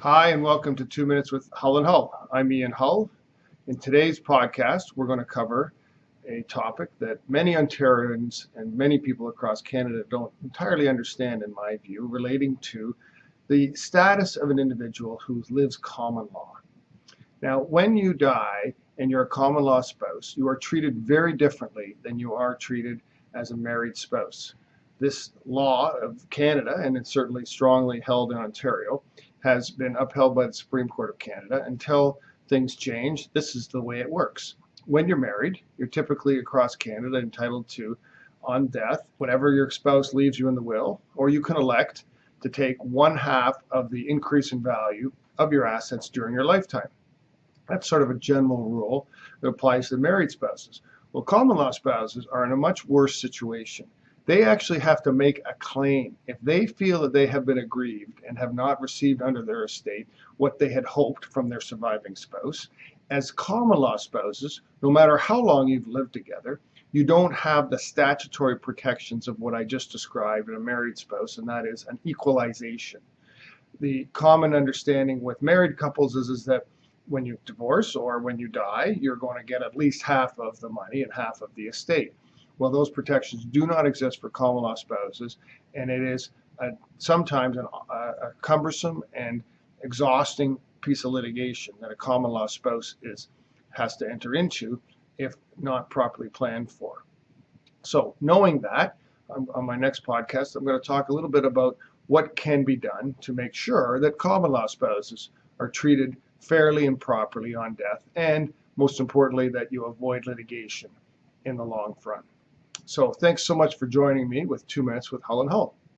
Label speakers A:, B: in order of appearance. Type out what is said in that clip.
A: Hi, and welcome to 2 Minutes with Hull and Hull. I'm Ian Hull. In today's podcast, we're going to cover a topic that many Ontarians and many people across Canada don't entirely understand, in my view, relating to the status of an individual who lives common law. Now, when you die and you're a common law spouse, you are treated very differently than you are treated as a married spouse. This law of Canada, and it's certainly strongly held in Ontario, has been upheld by the Supreme Court of Canada. Until things change, this is the way it works. When you're married, you're typically across Canada entitled to, on death, whatever your spouse leaves you in the will, or you can elect to take 1/2 of the increase in value of your assets during your lifetime. That's sort of a general rule that applies to married spouses. Well, common law spouses are in a much worse situation. They actually have to make a claim. If they feel that they have been aggrieved and have not received under their estate what they had hoped from their surviving spouse, as common law spouses, no matter how long you've lived together, you don't have the statutory protections of what I just described in a married spouse, and that is an equalization. The common understanding with married couples is that when you divorce or when you die, you're going to get at least half of the money and half of the estate. Well, those protections do not exist for common law spouses, and it is sometimes a cumbersome and exhausting piece of litigation that a common law spouse has to enter into if not properly planned for. So knowing that, on my next podcast, I'm going to talk a little bit about what can be done to make sure that common law spouses are treated fairly and properly on death, and most importantly, that you avoid litigation in the long run. So thanks so much for joining me with 2 Minutes with Hull and Hull.